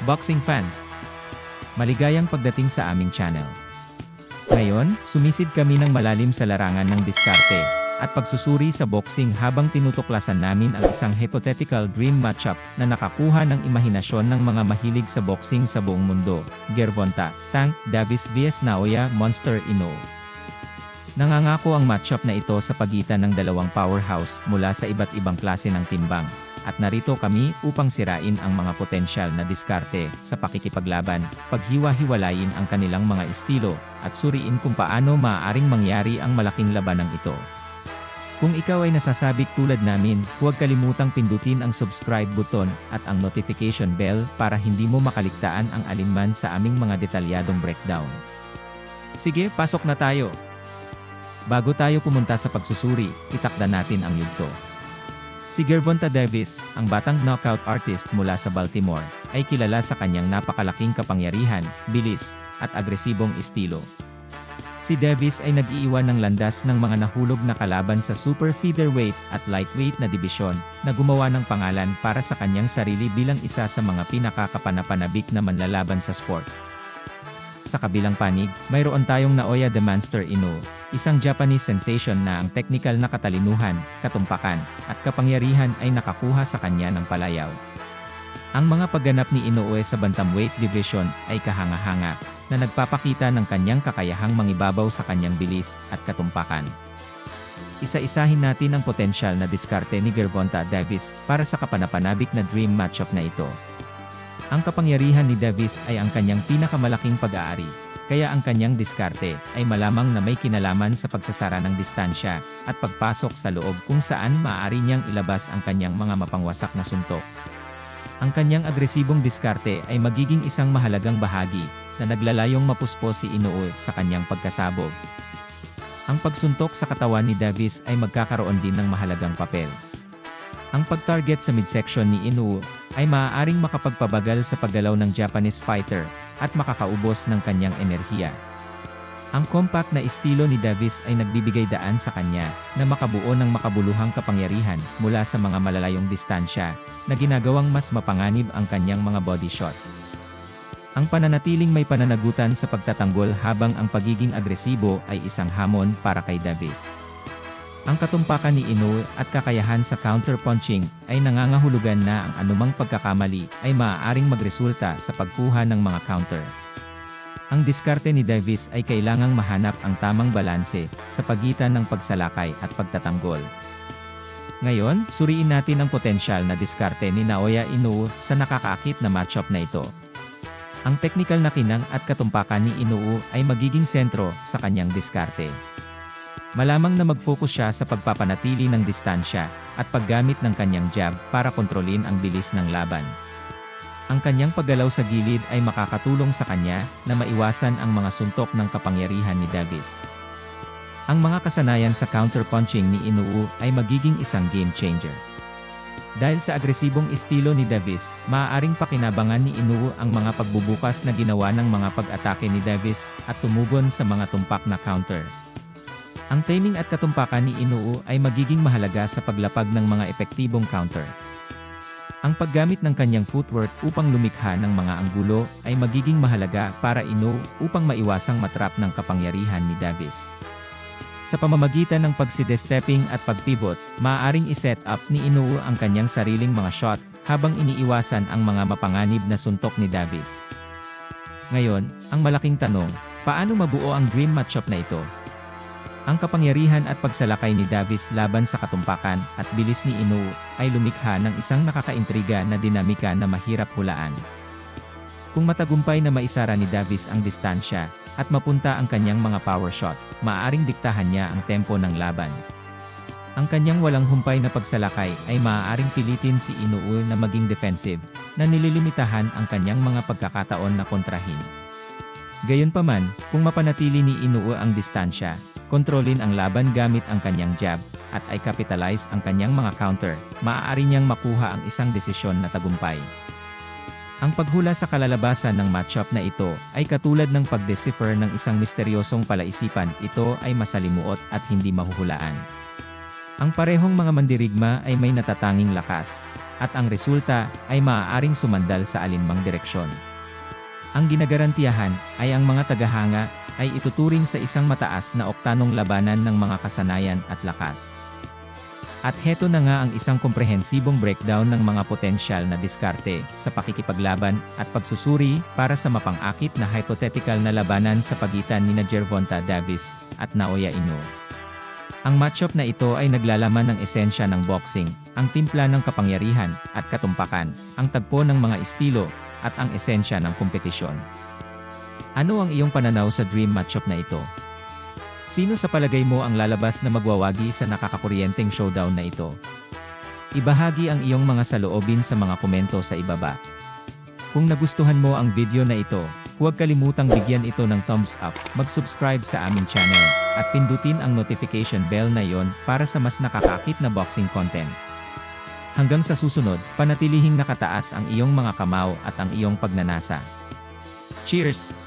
Boxing fans, maligayang pagdating sa aming channel. Ngayon, sumisid kami ng malalim sa larangan ng diskarte at pagsusuri sa boxing habang tinutuklasan namin ang isang hypothetical dream matchup na nakakuha ng imahinasyon ng mga mahilig sa boxing sa buong mundo. Gervonta Tank Davis vs Naoya Monster Inoue. Nangangako ang matchup na ito sa pagitan ng dalawang powerhouse mula sa iba't ibang klase ng timbang. At narito kami upang sirain ang mga potensyal na diskarte sa pakikipaglaban, paghiwa-hiwalayin ang kanilang mga estilo, at suriin kung paano maaaring mangyari ang malaking labanang ito. Kung ikaw ay nasasabik tulad namin, huwag kalimutang pindutin ang subscribe button at ang notification bell para hindi mo makaligtaan ang alinman sa aming mga detalyadong breakdown. Sige, pasok na tayo! Bago tayo pumunta sa pagsusuri, itakda natin ang yugto. Si Gervonta Davis, ang batang knockout artist mula sa Baltimore, ay kilala sa kanyang napakalaking kapangyarihan, bilis, at agresibong estilo. Si Davis ay nag-iiwan ng landas ng mga nahulog na kalaban sa super featherweight at lightweight na dibisyon, na gumawa ng pangalan para sa kanyang sarili bilang isa sa mga pinakakapanapanabik na manlalaban sa sport. Sa kabilang panig, mayroon tayong Naoya the Monster Inoue, isang Japanese sensation na ang teknikal na katalinuhan, katumpakan, at kapangyarihan ay nakakuha sa kanya ng palayaw. Ang mga pagganap ni Inoue sa bantamweight division ay kahanga-hanga, na nagpapakita ng kanyang kakayahang mangibabaw sa kanyang bilis at katumpakan. Isa-isahin natin ang potensyal na diskarte ni Gervonta Davis para sa kapanapanabik na dream matchup na ito. Ang kapangyarihan ni Davis ay ang kanyang pinakamalaking pag-aari, kaya ang kanyang diskarte ay malamang na may kinalaman sa pagsasara ng distansya at pagpasok sa loob kung saan maaari niyang ilabas ang kanyang mga mapangwasak na suntok. Ang kanyang agresibong diskarte ay magiging isang mahalagang bahagi na naglalayong mapuspos si Inoue sa kanyang pagkasabog. Ang pagsuntok sa katawan ni Davis ay magkakaroon din ng mahalagang papel. Ang pag-target sa midsection ni Inoue ay maaaring makapagpabagal sa paggalaw ng Japanese fighter at makakaubos ng kanyang enerhiya. Ang compact na estilo ni Davis ay nagbibigay daan sa kanya na makabuo ng makabuluhang kapangyarihan mula sa mga malalayong distansya na ginagawang mas mapanganib ang kanyang mga body shot. Ang pananatiling may pananagutan sa pagtatanggol habang ang pagiging agresibo ay isang hamon para kay Davis. Ang katumpakan ni Inoue at kakayahan sa counter-punching ay nangangahulugan na ang anumang pagkakamali ay maaaring magresulta sa pagkuha ng mga counter. Ang diskarte ni Davis ay kailangang mahanap ang tamang balanse sa pagitan ng pagsalakay at pagtatanggol. Ngayon, suriin natin ang potensyal na diskarte ni Naoya Inoue sa nakakaakit na matchup na ito. Ang teknikal na kinang at katumpakan ni Inoue ay magiging sentro sa kanyang diskarte. Malamang na mag-focus siya sa pagpapanatili ng distansya at paggamit ng kanyang jab para kontrolin ang bilis ng laban. Ang kanyang paggalaw sa gilid ay makakatulong sa kanya na maiwasan ang mga suntok ng kapangyarihan ni Davis. Ang mga kasanayan sa counter-punching ni Inoue ay magiging isang game changer. Dahil sa agresibong estilo ni Davis, maaaring pakinabangan ni Inoue ang mga pagbubukas na ginawa ng mga pag-atake ni Davis at tumugon sa mga tumpak na counter. Ang timing at katumpakan ni Inoue ay magiging mahalaga sa paglapag ng mga epektibong counter. Ang paggamit ng kanyang footwork upang lumikha ng mga anggulo ay magiging mahalaga para Inoue upang maiwasang matrap ng kapangyarihan ni Davis. Sa pamamagitan ng pagsidestepping at pagpivot, maaaring iset up ni Inoue ang kanyang sariling mga shot habang iniiwasan ang mga mapanganib na suntok ni Davis. Ngayon, ang malaking tanong, paano mabuo ang dream matchup na ito? Ang kapangyarihan at pagsalakay ni Davis laban sa katumpakan at bilis ni Inoue ay lumikha ng isang nakakaintriga na dinamika na mahirap hulaan. Kung matagumpay na maisara ni Davis ang distansya at mapunta ang kanyang mga power shot, maaaring diktahan niya ang tempo ng laban. Ang kanyang walang humpay na pagsalakay ay maaaring pilitin si Inoue na maging defensive, na nililimitahan ang kanyang mga pagkakataon na kontrahin. Gayunpaman, kung mapanatili ni Inoue ang distansya, kontrolin ang laban gamit ang kanyang jab, at ay capitalize ang kanyang mga counter, maaari niyang makuha ang isang desisyon na tagumpay. Ang paghula sa kalalabasan ng matchup na ito ay katulad ng pag-decipher ng isang misteryosong palaisipan. Ito ay masalimuot at hindi mahuhulaan. Ang parehong mga mandirigma ay may natatanging lakas, at ang resulta ay maaaring sumandal sa alinmang direksyon. Ang ginagarantiyahan ay ang mga tagahanga ay ituturing sa isang mataas na oktanong labanan ng mga kasanayan at lakas. At heto na nga ang isang komprehensibong breakdown ng mga potensyal na diskarte sa pakikipaglaban at pagsusuri para sa mapang-akit na hypothetical na labanan sa pagitan ni Gervonta Davis at Naoya Inoue. Ang matchup na ito ay naglalaman ng esensya ng boxing, ang timpla ng kapangyarihan at katumpakan, ang tagpo ng mga estilo, at ang esensya ng kompetisyon. Ano ang iyong pananaw sa dream matchup na ito? Sino sa palagay mo ang lalabas na magwawagi sa nakakakuryenteng showdown na ito? Ibahagi ang iyong mga saloobin sa mga komento sa ibaba. Kung nagustuhan mo ang video na ito, huwag kalimutang bigyan ito ng thumbs up, mag-subscribe sa aming channel, at pindutin ang notification bell na iyon para sa mas nakakakit na boxing content. Hanggang sa susunod, panatilihing nakataas ang iyong mga kamao at ang iyong pagnanasa. Cheers!